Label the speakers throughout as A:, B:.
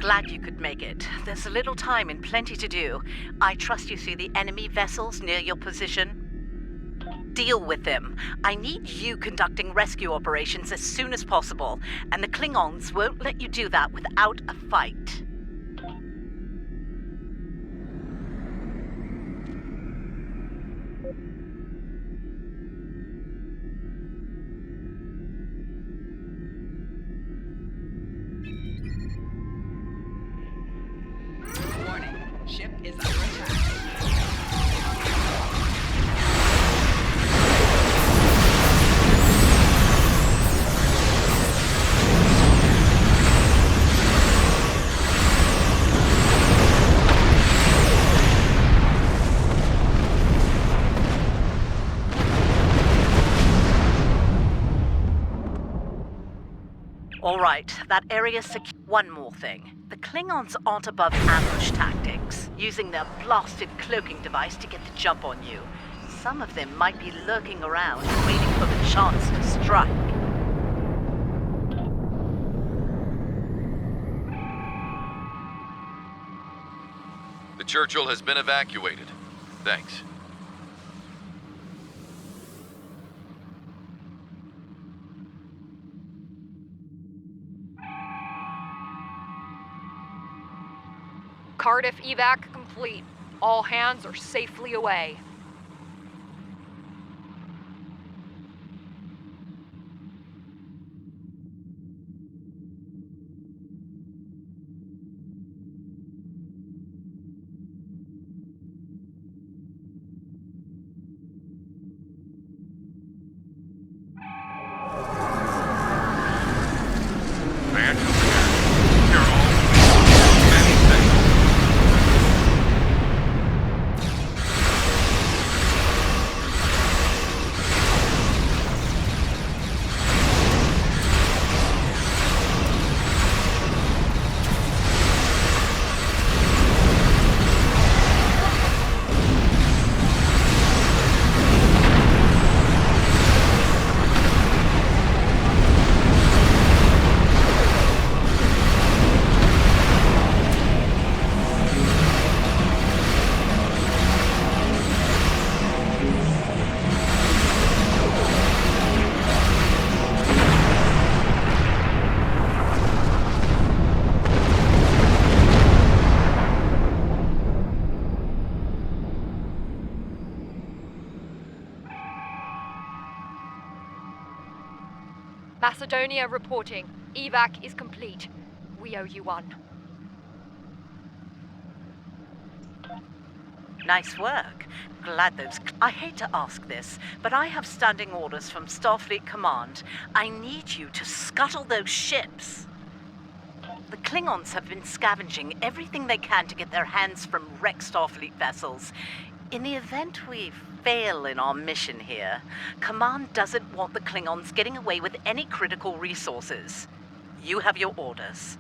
A: Glad you could make it. There's a little time and plenty to do. I trust you see the enemy vessels near your position. Deal with them. I need you conducting rescue operations as soon as possible, and the Klingons won't let you do that without a fight.
B: Warning, ship is under attack.
A: All right, that area's secure. One more thing. The Klingons aren't above ambush tactics, using their blasted cloaking device to get the jump on you. Some of them might be lurking around, waiting for the chance to strike.
C: The Churchill has been evacuated. Thanks.
D: Cardiff evac complete. All hands are safely away. Macedonia reporting. Evac is complete. We owe you one.
A: Nice work. Glad those... I hate to ask this, but I have standing orders from Starfleet Command. I need you to scuttle those ships. The Klingons have been scavenging everything they can to get their hands from wrecked Starfleet vessels. In the event we fail in our mission here, Command doesn't want the Klingons getting away with any critical resources. You have your orders.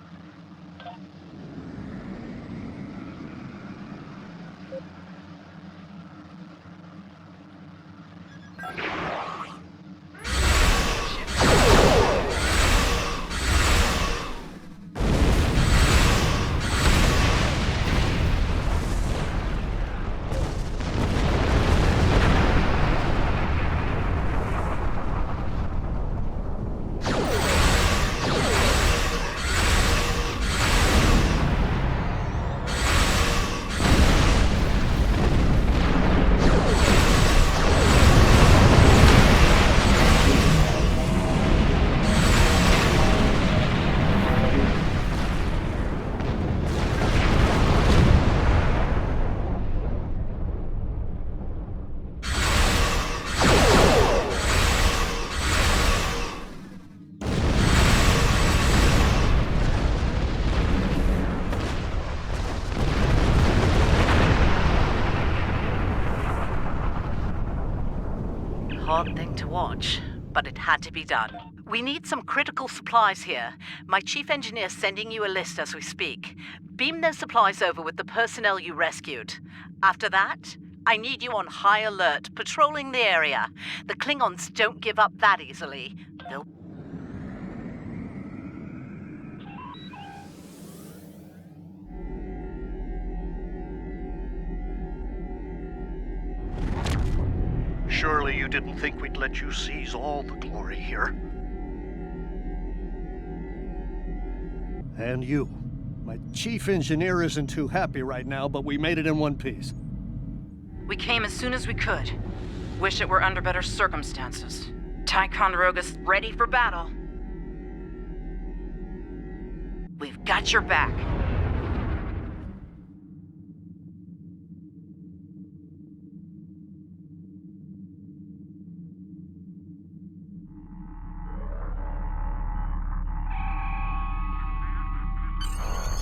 A: Hard thing to watch, but it had to be done. We need some critical supplies here. My chief engineer's sending you a list as we speak. Beam those supplies over with the personnel you rescued. After that, I need you on high alert, patrolling the area. The Klingons don't give up that easily. They'll...
E: Surely you didn't think we'd let you seize all the glory here.
F: And you. My chief engineer isn't too happy right now, but we made it in one piece.
G: We came as soon as we could. Wish it were under better circumstances. Ticonderoga's ready for battle. We've got your back.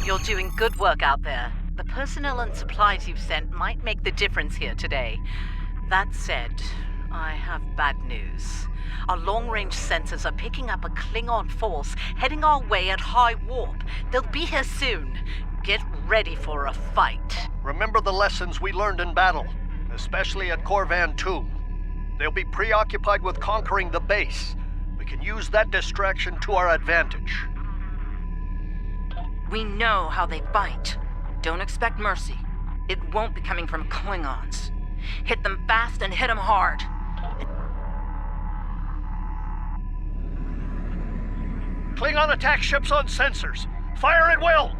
A: You're doing good work out there. The personnel and supplies you've sent might make the difference here today. That said, I have bad news. Our long-range sensors are picking up a Klingon force heading our way at high warp. They'll be here soon. Get ready for a fight.
E: Remember the lessons we learned in battle, especially at Corvan 2. They'll be preoccupied with conquering the base. We can use that distraction to our advantage.
G: We know how they fight. Don't expect mercy. It won't be coming from Klingons. Hit them fast and hit them hard.
E: Klingon attack ships on sensors. Fire at will!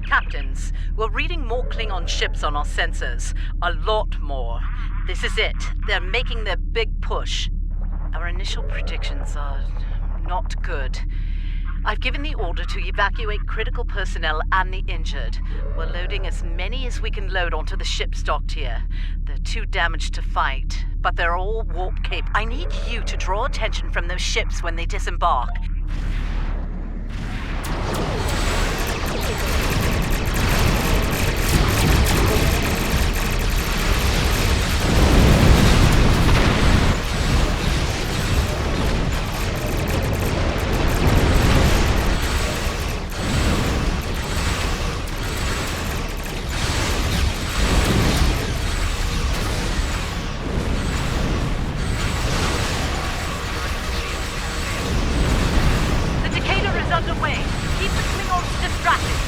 A: Captains, we're reading more Klingon ships on our sensors. A lot more. This is it. They're making their big push. Our initial predictions are not good. I've given the order to evacuate critical personnel and the injured. We're loading as many as we can load onto the ship docked here. They're too damaged to fight, but they're all warp-capable. I need you to draw attention from those ships when they disembark. Underway. Keep the Klingons distracted.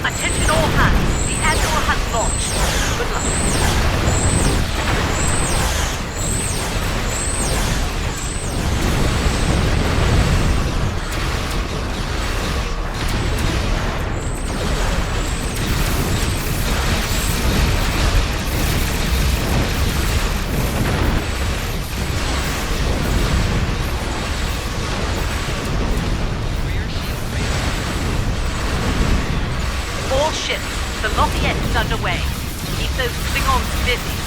A: Attention all hands. The Andor has launched. Good luck. All ships, the Lafayette is underway. Keep those Klingons busy.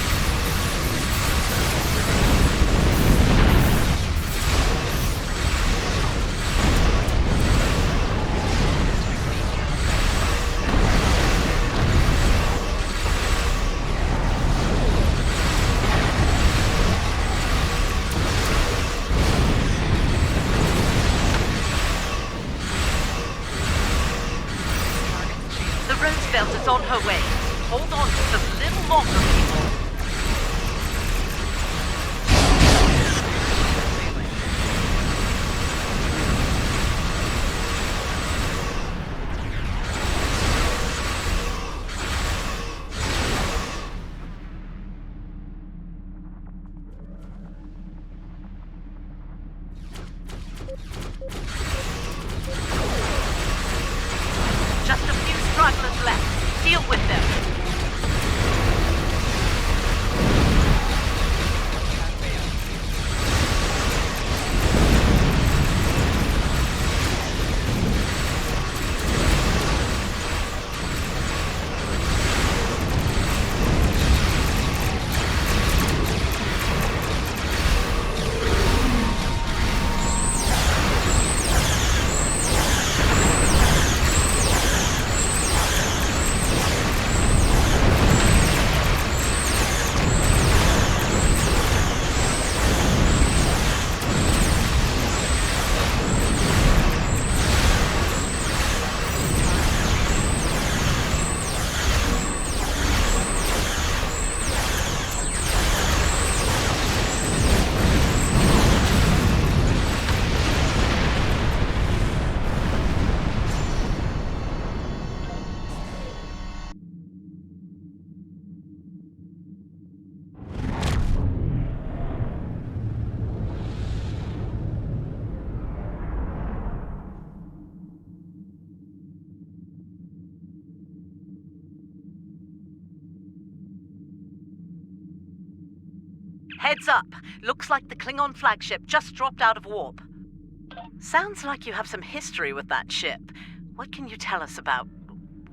A: belt is on her way. Hold on just a little longer, people. Just a few stragglers left. Deal with them. Heads up. Looks like the Klingon flagship just dropped out of warp. Sounds like you have some history with that ship. What can you tell us about...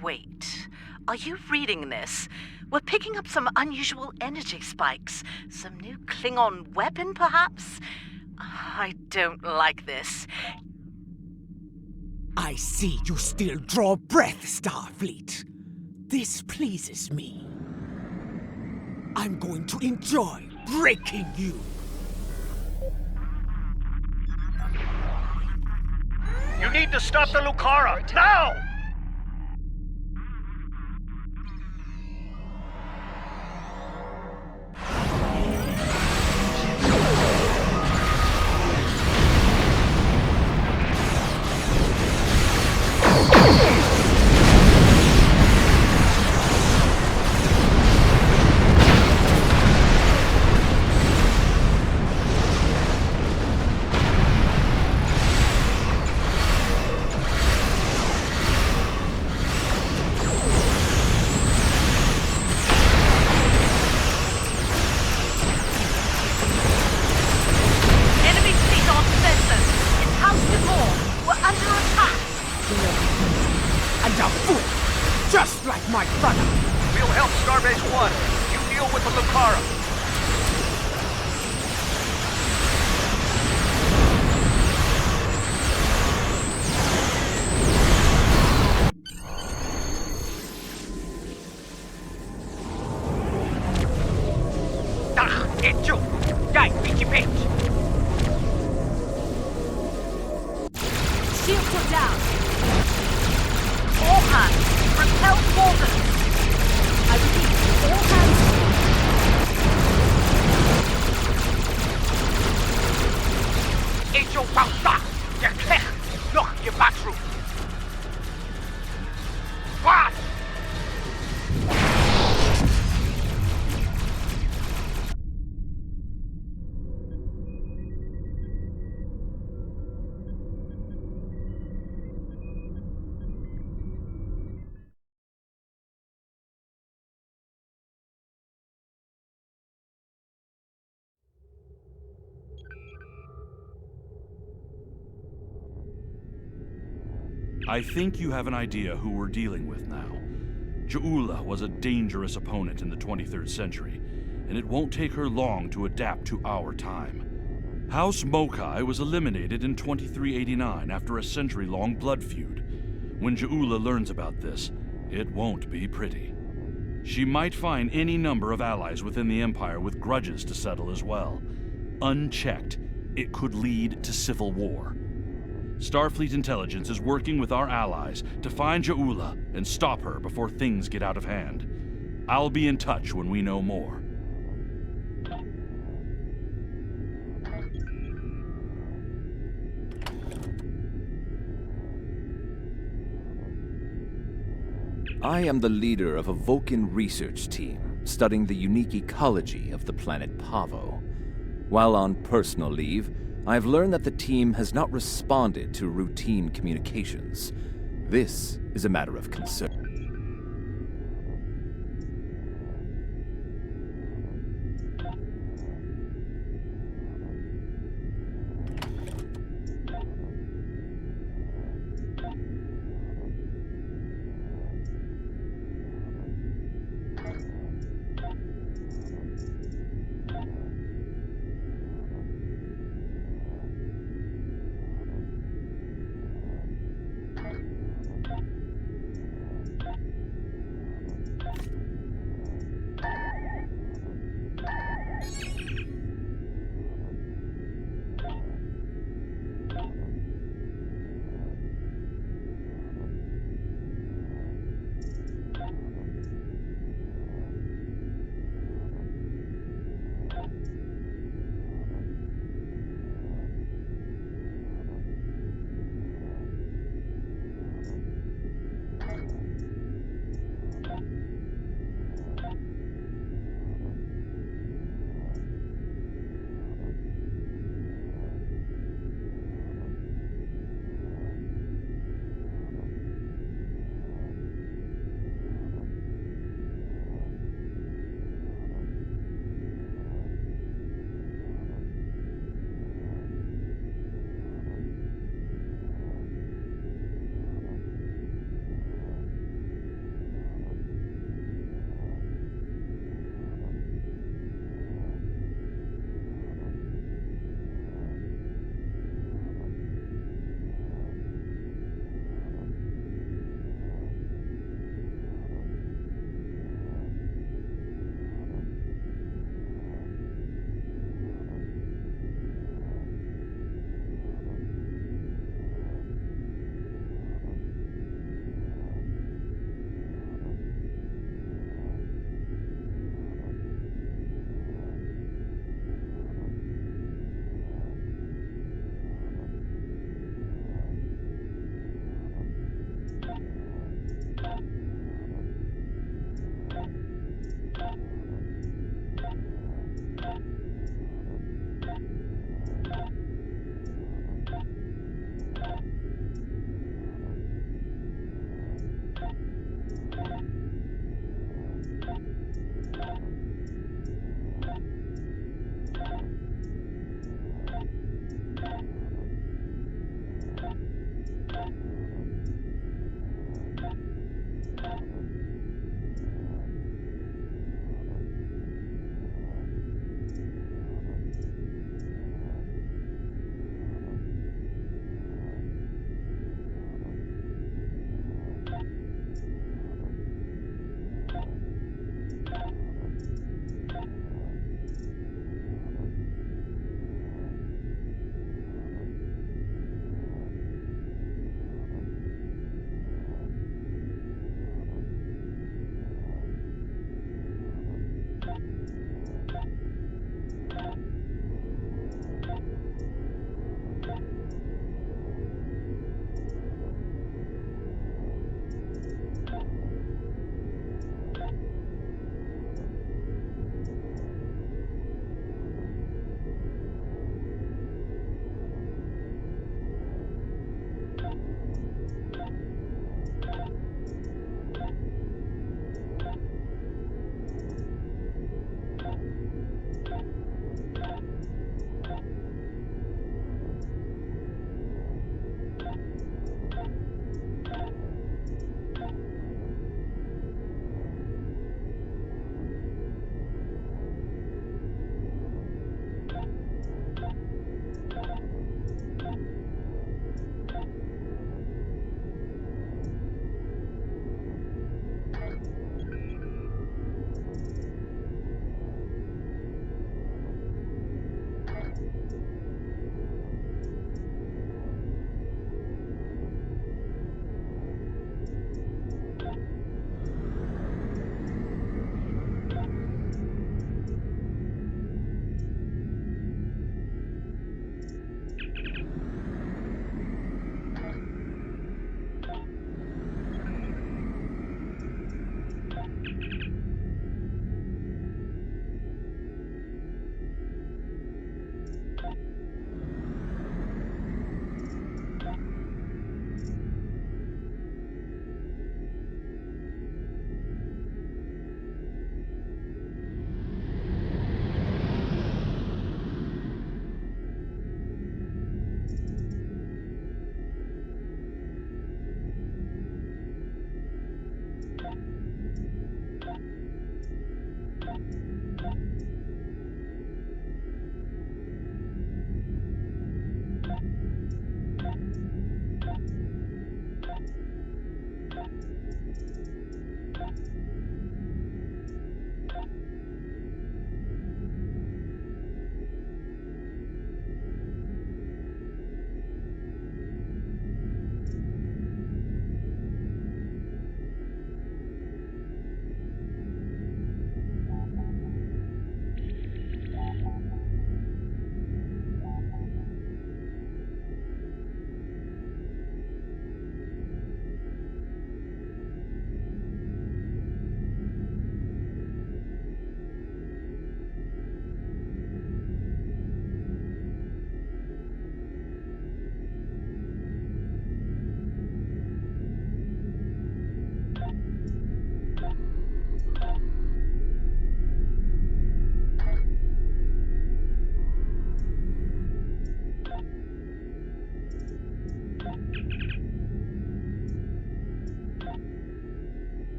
A: Wait. Are you reading this? We're picking up some unusual energy spikes. Some new Klingon weapon, perhaps? I don't like this.
H: I see you still draw breath, Starfleet. This pleases me. I'm going to enjoy breaking you.
E: You need to stop the Lucara, now!
H: Just like my brother.
E: We'll help Starbase 1. You deal with the Lucara.
H: Hecho! Dai, Wikipage!
A: Shields are down. All hands, repel Morgan. I repeat, all hands.
H: Hecho pausa! Geklecht! Noch je bathroom! What?
I: I think you have an idea who we're dealing with now. Ja'ula was a dangerous opponent in the 23rd century, and it won't take her long to adapt to our time. House Mokai was eliminated in 2389 after a century-long blood feud. When Ja'ula learns about this, it won't be pretty. She might find any number of allies within the Empire with grudges to settle as well. Unchecked, it could lead to civil war. Starfleet intelligence is working with our allies to find Ja'ula and stop her before things get out of hand. I'll be in touch when we know more.
J: I am the leader of a Vulcan research team studying the unique ecology of the planet Pavo. While on personal leave, I've learned that the team has not responded to routine communications. This is a matter of concern.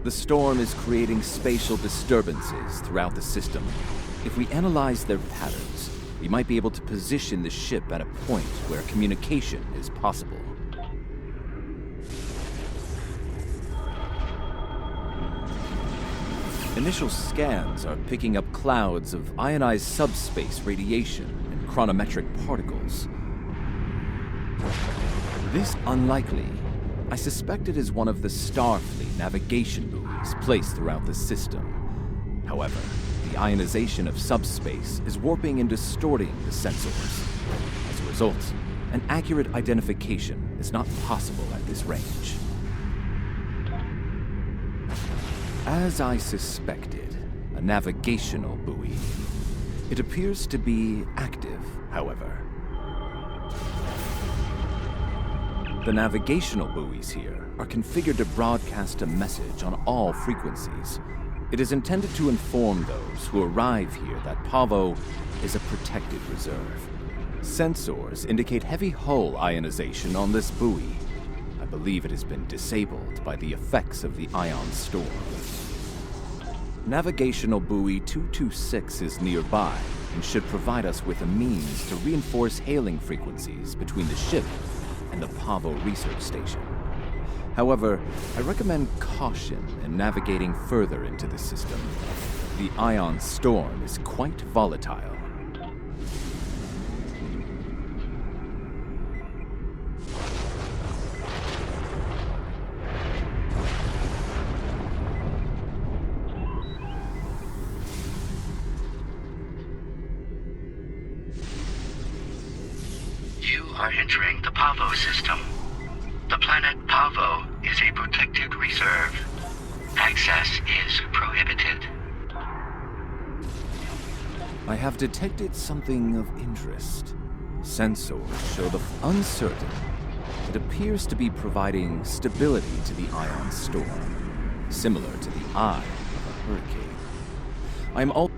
J: The storm is creating spatial disturbances throughout the system. If we analyze their patterns, we might be able to position the ship at a point where communication is possible. Initial scans are picking up clouds of ionized subspace radiation and chronometric particles. This unlikely. I suspect it is one of the Starfleet navigation buoys placed throughout the system. However, the ionization of subspace is warping and distorting the sensors. As a result, an accurate identification is not possible at this range. As I suspected, a navigational buoy. It appears to be active, however. The navigational buoys here are configured to broadcast a message on all frequencies. It is intended to inform those who arrive here that Pavo is a protected reserve. Sensors indicate heavy hull ionization on this buoy. I believe it has been disabled by the effects of the ion storm. Navigational buoy 226 is nearby and should provide us with a means to reinforce hailing frequencies between the ship and the Pavo research station. However, I recommend caution in navigating further into the system. The ion storm is quite volatile.
K: You are entering the Pavo system. The planet Pavo is a protected reserve. Access is prohibited.
J: I have detected something of interest. Sensors show the uncertain. It appears to be providing stability to the ion storm, similar to the eye of a hurricane. I am all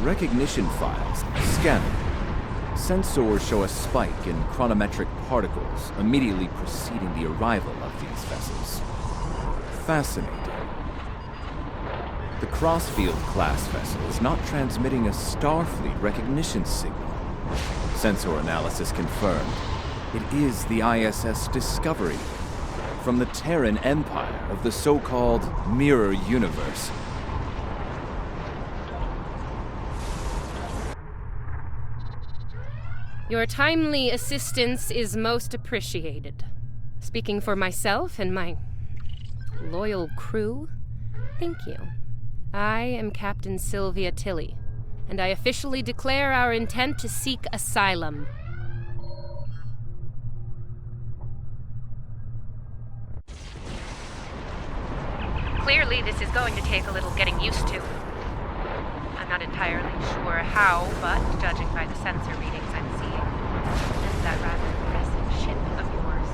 J: Recognition files. Scanning. Sensors show a spike in chronometric particles immediately preceding the arrival of these vessels. Fascinating. The Crossfield class vessel is not transmitting a Starfleet recognition signal. Sensor analysis confirmed. It is the ISS Discovery, from the Terran Empire of the so-called Mirror Universe.
L: Your timely assistance is most appreciated. Speaking for myself and my loyal crew, thank you. I am Captain Sylvia Tilly, and I officially declare our intent to seek asylum.
M: Clearly, this is going to take a little getting used to. I'm not entirely sure how, but judging by the sensor readings I'm seeing, and that rather impressive ship of yours,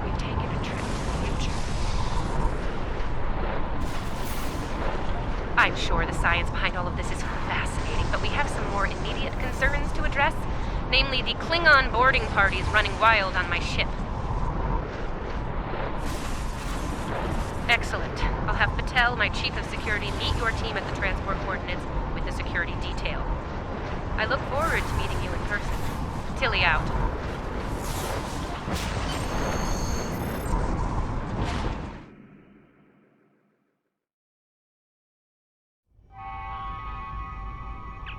M: we've taken a trip to the future. I'm sure the science behind all of this is fascinating, but we have some more immediate concerns to address, namely the Klingon boarding parties running wild on my ship. Excellent. I'll have Patel, my chief of security, meet your team at the transport coordinates with the security detail. I look forward to meeting you in person. Tilly out.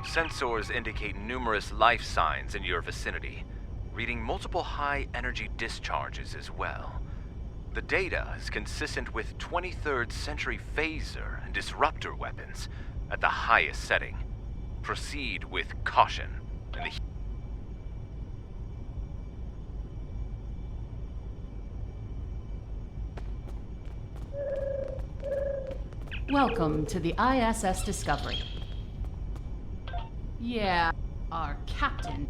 J: Sensors indicate numerous life signs in your vicinity, reading multiple high-energy discharges as well. The data is consistent with 23rd century phaser and disruptor weapons at the highest setting. Proceed with caution.
N: Welcome to the ISS Discovery. Yeah, our captain.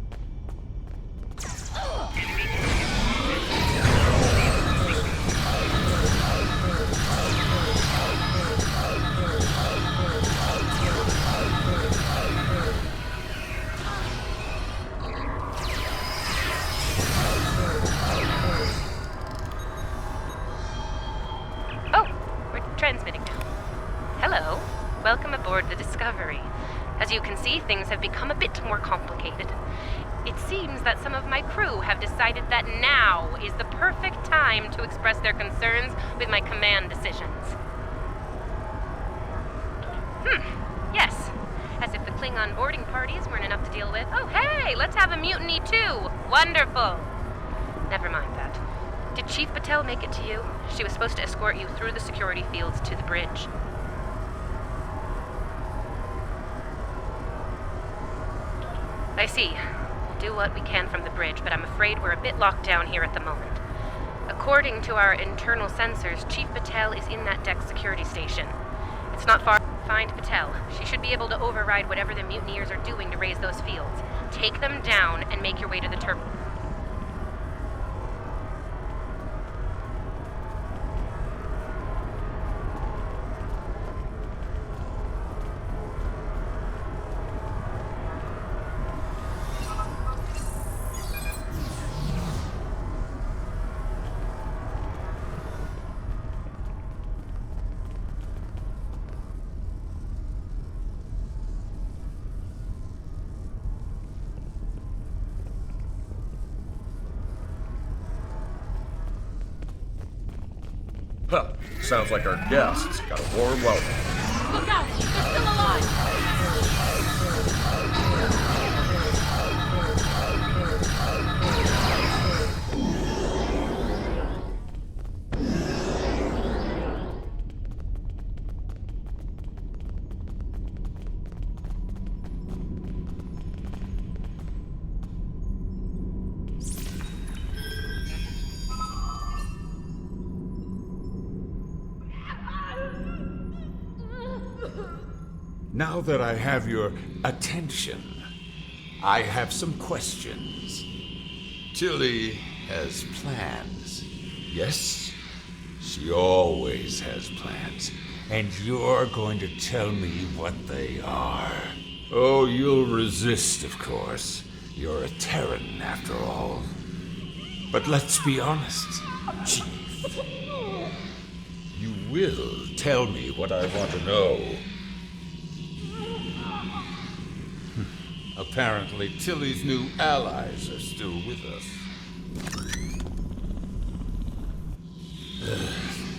M: Oh, we're transmitting now. Hello. Welcome aboard the Discovery. As you can see, things have become a bit more complicated. It seems that some of my crew have decided that now is the perfect time to express their concerns with my command decisions. Yes. As if the Klingon boarding parties weren't enough to deal with. Oh, hey, let's have a mutiny too. Wonderful. Never mind that. Did Chief Patel make it to you? She was supposed to escort you through the security fields to the bridge. I see. We'll do what we can from the bridge, but I'm afraid we're a bit locked down here at the moment. According to our internal sensors, Chief Patel is in that deck security station. It's not far. Find Patel. She should be able to override whatever the mutineers are doing to raise those fields. Take them down and make your way to the terminal.
O: Huh. Sounds like our guests got a warm welcome.
N: Look out! They're still alive!
P: Now that I have your attention, I have some questions. Tilly has plans. Yes? She always has plans. And you're going to tell me what they are. Oh, you'll resist, of course. You're a Terran, after all. But let's be honest, Chief. You will tell me what I want to know. Apparently, Tilly's new allies are still with us.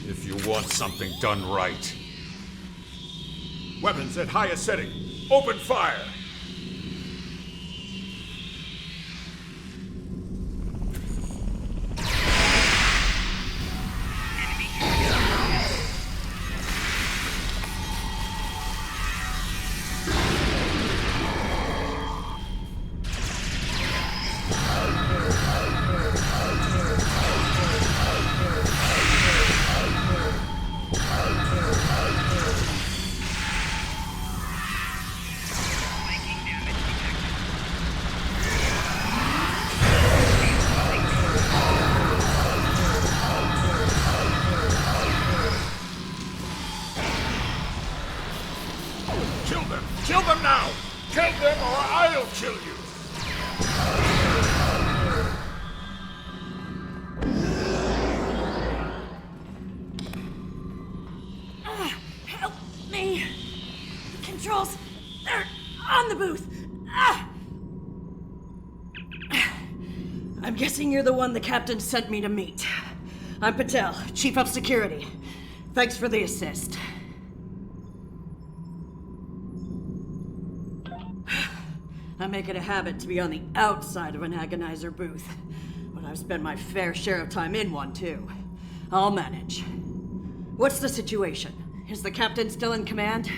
P: If you want something done right. Weapons at highest setting. Open fire! Kill them now! Kill them or I'll kill you!
Q: Help me! The controls are on the booth! Ah! I'm guessing you're the one the captain sent me to meet. I'm Patel, Chief of Security. Thanks for the assist. I make it a habit to be on the outside of an agonizer booth, but I've spent my fair share of time in one, too. I'll manage. What's the situation? Is the captain still in command?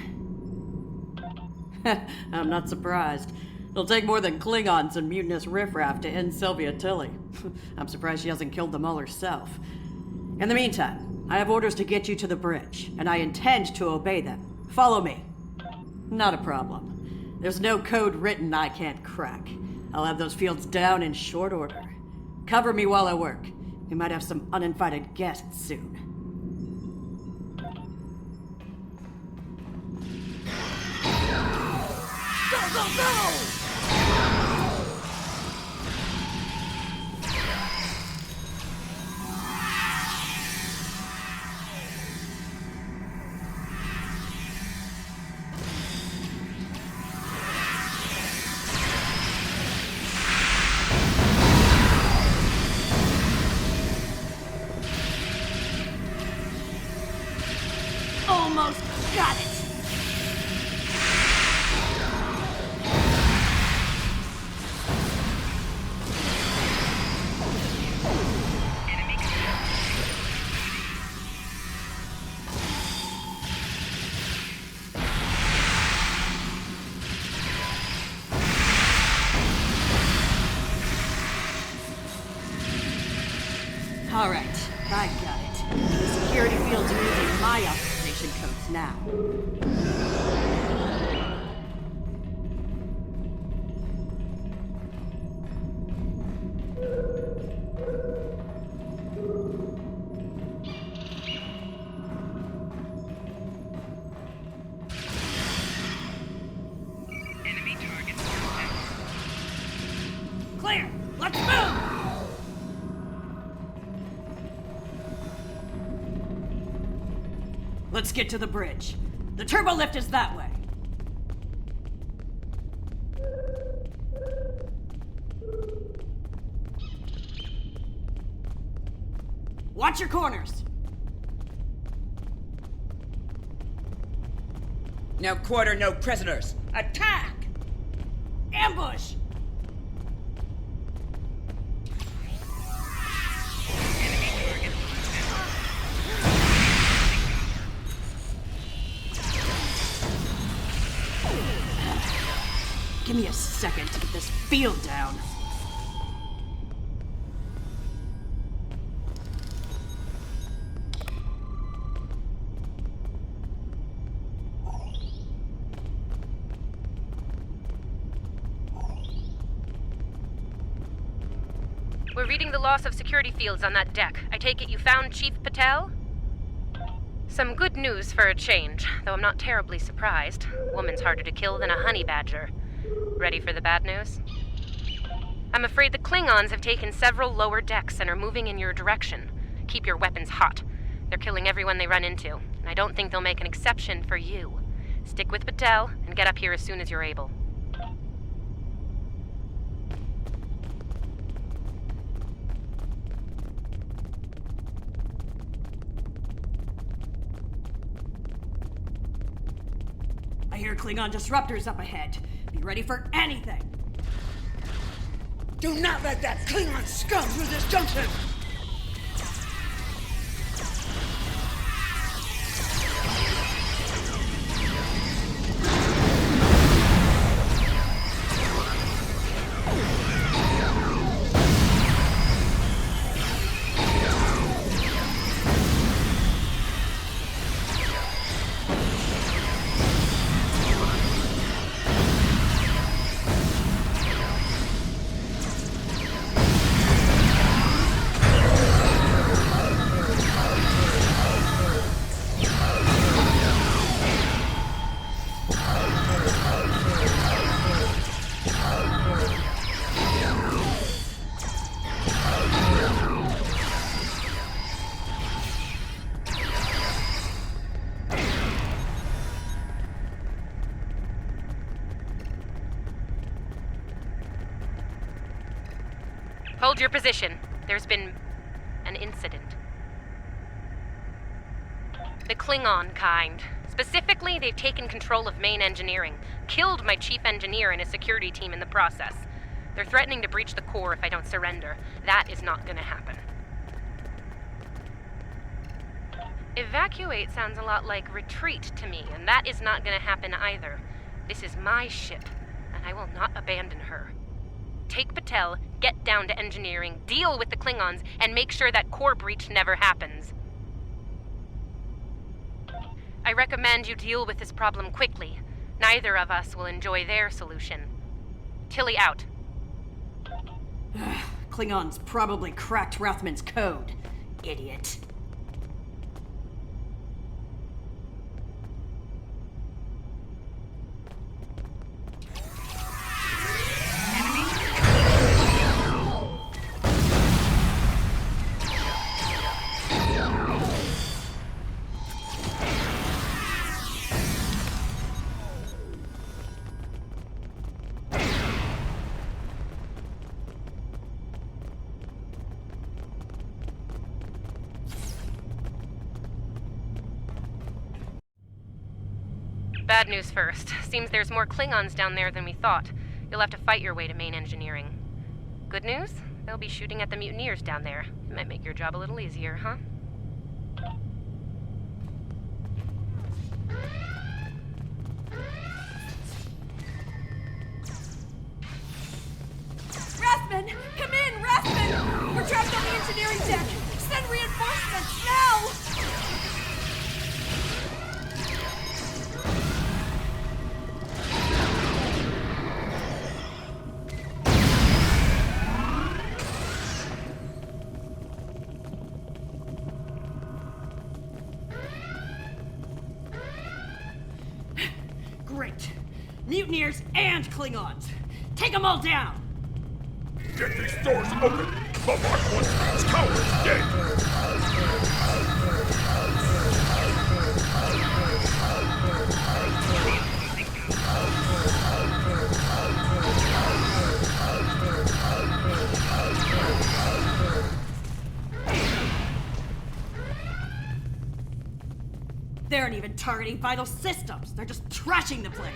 Q: I'm not surprised. It'll take more than Klingons and mutinous riffraff to end Sylvia Tilly. I'm surprised she hasn't killed them all herself. In the meantime, I have orders to get you to the bridge, and I intend to obey them. Follow me. Not a problem. There's no code written I can't crack. I'll have those fields down in short order. Cover me while I work. We might have some uninvited guests soon. Go, go, go! Almost got it! All right, I got it. The security field's using my authorization codes now. Clear! Let's move! Let's get to the bridge. The turbo lift is that way. Watch your corners.
B: No quarter, no prisoners. Attack!
Q: Ambush! Give me a second to get this field down.
M: We're reading the loss of security fields on that deck. I take it you found Chief Patel? Some good news for a change, though I'm not terribly surprised. A woman's harder to kill than a honey badger. Ready for the bad news? I'm afraid the Klingons have taken several lower decks and are moving in your direction. Keep your weapons hot. They're killing everyone they run into, and I don't think they'll make an exception for you. Stick with Batel and get up here as soon as you're able.
Q: I hear Klingon disruptors up ahead. Be ready for anything.
B: Do not let that Klingon scum through this junction!
M: Hold your position. There's been an incident. The Klingon kind. Specifically, they've taken control of main engineering, killed my chief engineer and his security team in the process. They're threatening to breach the core if I don't surrender. That is not gonna happen. Evacuate sounds a lot like retreat to me, and that is not gonna happen either. This is my ship, and I will not abandon her. Take Batel, get down to engineering, deal with the Klingons, and make sure that core breach never happens. I recommend you deal with this problem quickly. Neither of us will enjoy their solution. Tilly out.
Q: Klingons probably cracked Rathman's code. Idiot.
M: Bad news first. Seems there's more Klingons down there than we thought. You'll have to fight your way to main engineering. Good news? They'll be shooting at the mutineers down there. It might make your job a little easier, huh?
N: Rathman! Come in, Rathman! We're trapped on the engineering deck! Send reinforcements, now!
Q: Great. Mutineers and Klingons. Take them all down!
P: Get these doors open! The Mark 1 Fleet's cowards dead!
Q: They aren't even targeting vital systems. They're just trashing the place.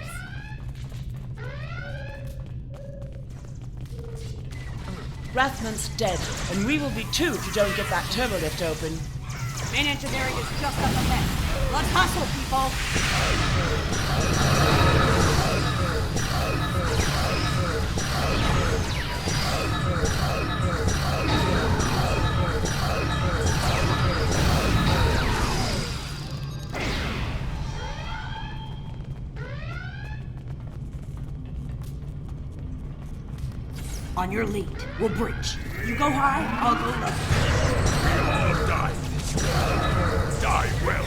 R: Rathman's dead, and we will be too if you don't get that turbolift open.
Q: Main engineering is just up ahead. Let's hustle, people! On your lead, we'll breach. You go high, I'll go low.
P: We all die. Die well.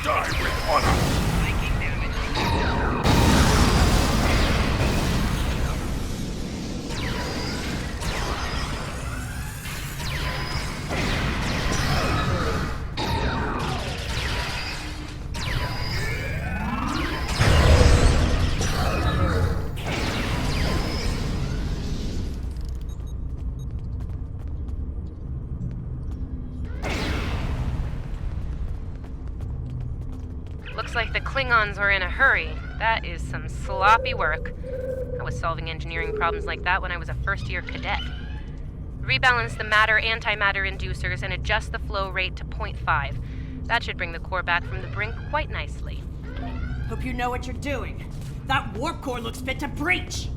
P: Die with honor!
M: Looks like the Klingons were in a hurry. That is some sloppy work. I was solving engineering problems like that when I was a first-year cadet. Rebalance the matter-antimatter inducers and adjust the flow rate to 0.5. That should bring the core back from the brink quite nicely.
Q: Hope you know what you're doing. That warp core looks fit to breach!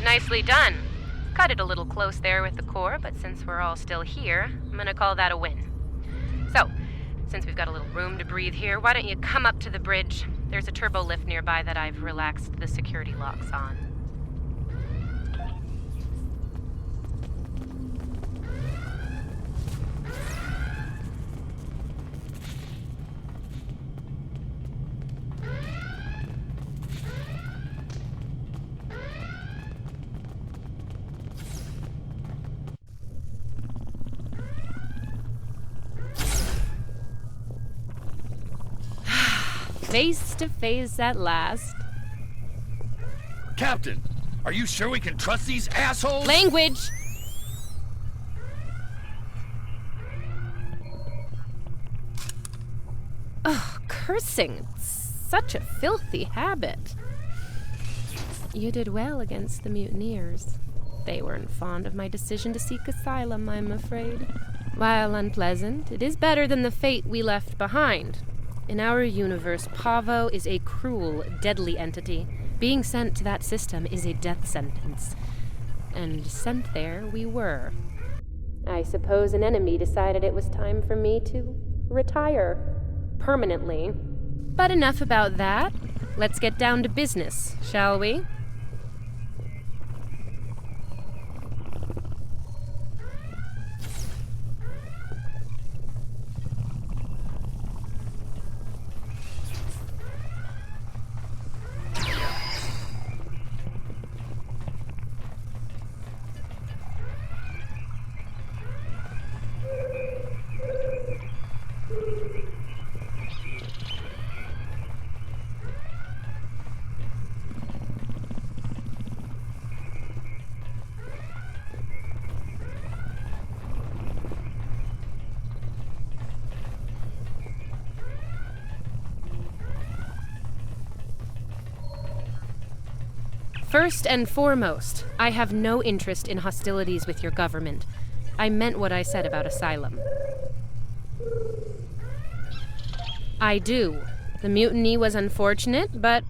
M: Nicely done. Cut it a little close there with the core, but since we're all still here, I'm gonna call that a win. So, since we've got a little room to breathe here, why don't you come up to the bridge? There's a turbo lift nearby that I've relaxed the security locks on.
L: Face to face at last.
P: Captain, are you sure we can trust these assholes?
L: Language! Oh, cursing. It's such a filthy habit. You did well against the mutineers. They weren't fond of my decision to seek asylum, I'm afraid. While unpleasant, it is better than the fate we left behind. In our universe, Pavo is a cruel, deadly entity. Being sent to that system is a death sentence. And sent there we were. I suppose an enemy decided it was time for me to retire. Permanently. But enough about that. Let's get down to business, shall we? First and foremost, I have no interest in hostilities with your government. I meant what I said about asylum. I do. The mutiny was unfortunate, but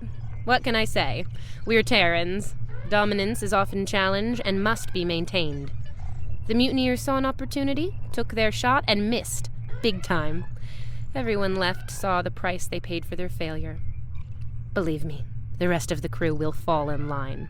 L: what can I say? We're Terrans. Dominance is often challenged and must be maintained. The mutineers saw an opportunity, took their shot, and missed. Big time. Everyone left saw the price they paid for their failure. Believe me, the rest of the crew will fall in line.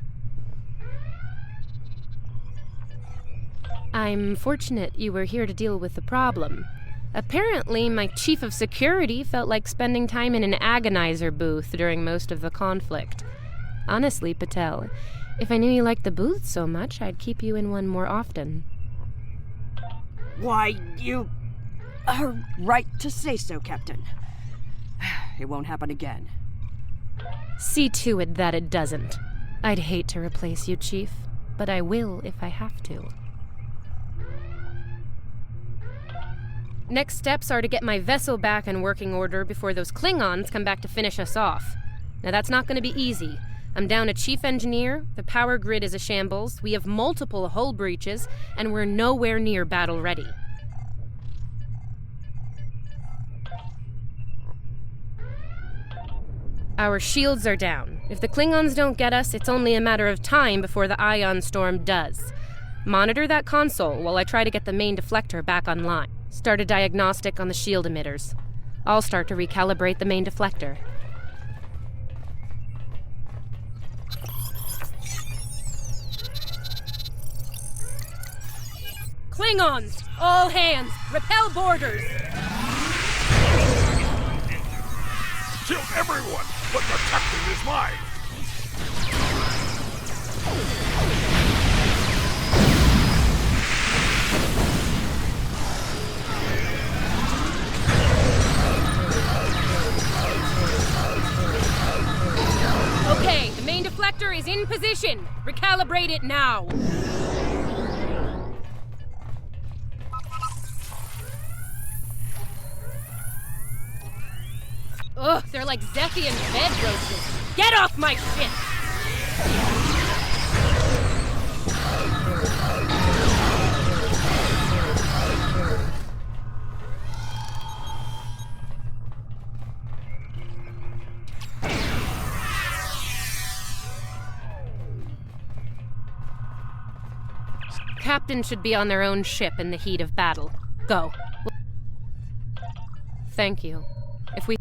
L: I'm fortunate you were here to deal with the problem. Apparently, my chief of security felt like spending time in an agonizer booth during most of the conflict. Honestly, Patel, if I knew you liked the booth so much, I'd keep you in one more often.
Q: Why, you are right to say so, Captain. It won't happen again.
L: See to it that it doesn't. I'd hate to replace you, Chief, but I will if I have to. Next steps are to get my vessel back in working order before those Klingons come back to finish us off. Now that's not going to be easy. I'm down a chief engineer, the power grid is a shambles, we have multiple hull breaches, and we're nowhere near battle ready. Our shields are down. If the Klingons don't get us, it's only a matter of time before the ion storm does. Monitor that console while I try to get the main deflector back online. Start a diagnostic on the shield emitters. I'll start to recalibrate the main deflector. Klingons! All hands! Repel boarders!
P: Kill everyone, but the captain is mine!
L: Okay, the main deflector is in position. Recalibrate it now. Ugh, they're like Zephian bed roasters. Get off my ship! Captain should be on their own ship in the heat of battle. Go. Thank you. If we...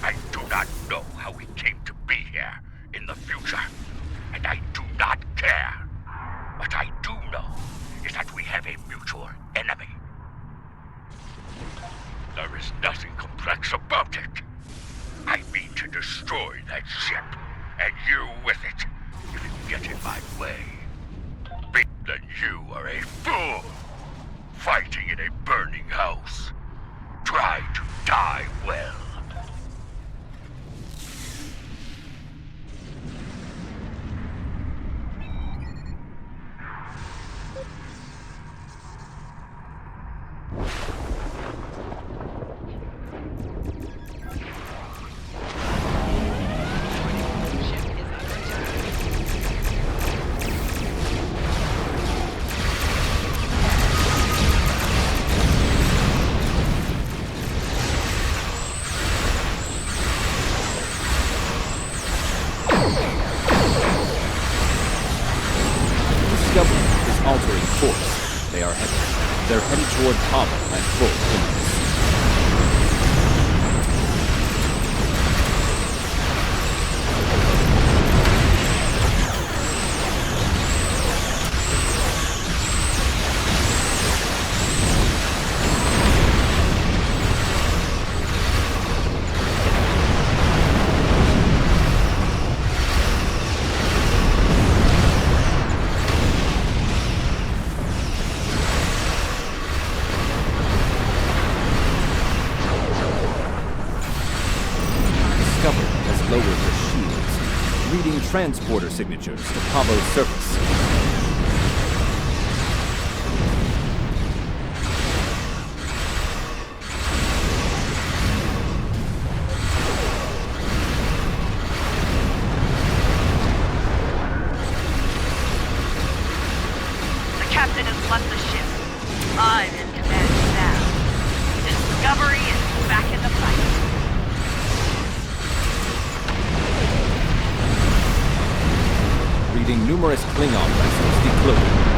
S: I do not know how we came to be here in the future, and I do not care. What I do know is that we have a mutual enemy. There is nothing complex about it. I mean to destroy that ship, and you with it. If you get in my way, then you are a fool, fighting in a burning house. Try to die well.
J: Altering course. They're headed toward Pavo at full impetus. Lowered their shields, reading transporter signatures to Pavo's surface.
A: The captain has left the ship. I'm in command now. Discovery is back in the fight.
J: Reading numerous Klingon vessels decloaked.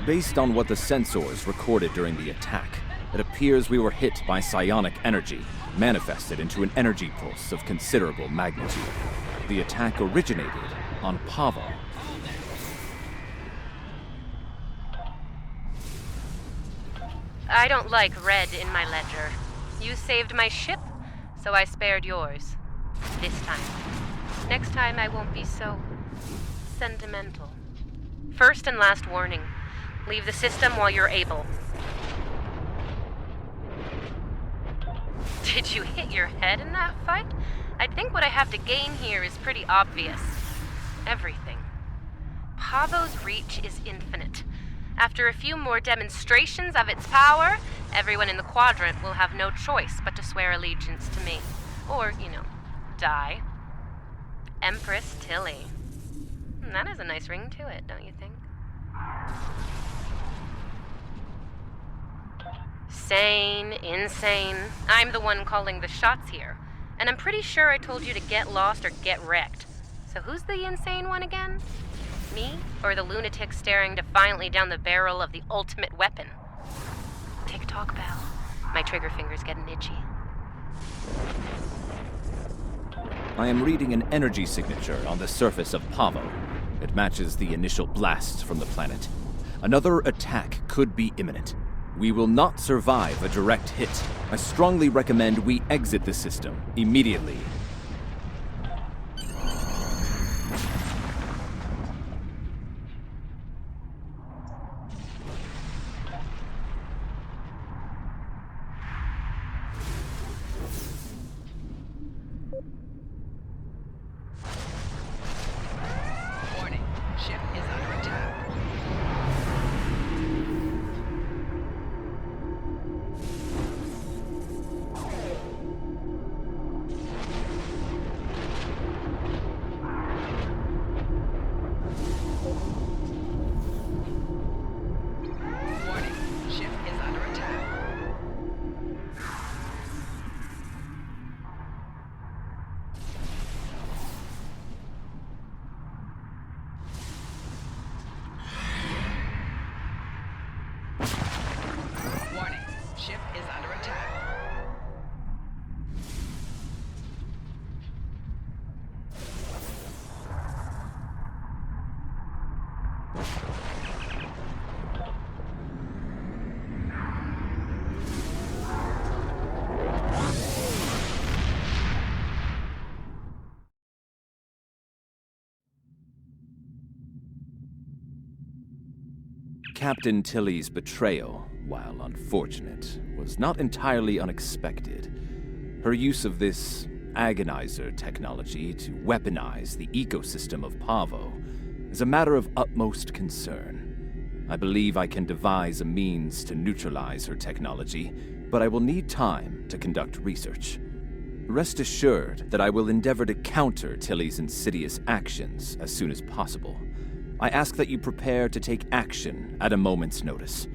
J: Based on what the sensors recorded during the attack, it appears we were hit by psionic energy, manifested into an energy pulse of considerable magnitude. The attack originated on Pavo.
M: I don't like red in my ledger. You saved my ship, so I spared yours. This time. Next time I won't be so sentimental. First and last warning. Leave the system while you're able. Did you hit your head in that fight? I think what I have to gain here is pretty obvious. Everything. Pavo's reach is infinite. After a few more demonstrations of its power, everyone in the quadrant will have no choice but to swear allegiance to me. Or, die. Empress Tilly. That has a nice ring to it, don't you think? Sane, insane. I'm the one calling the shots here. And I'm pretty sure I told you to get lost or get wrecked. So who's the insane one again? Me? Or the lunatic staring defiantly down the barrel of the ultimate weapon? Tick-tock bell. My trigger finger's getting itchy.
J: I am reading an energy signature on the surface of Pavo. It matches the initial blasts from the planet. Another attack could be imminent. We will not survive a direct hit. I strongly recommend we exit the system immediately. Captain Tilly's betrayal, while unfortunate, was not entirely unexpected. Her use of this agonizer technology to weaponize the ecosystem of Pavo is a matter of utmost concern. I believe I can devise a means to neutralize her technology, but I will need time to conduct research. Rest assured that I will endeavor to counter Tilly's insidious actions as soon as possible. I ask that you prepare to take action at a moment's notice.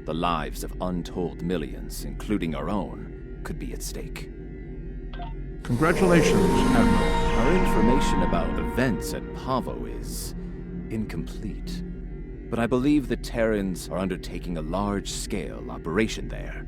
J: The lives of untold millions, including our own, could be at stake.
T: Congratulations, Admiral.
J: Our information about events at Pavo is incomplete, but I believe the Terrans are undertaking a large-scale operation there.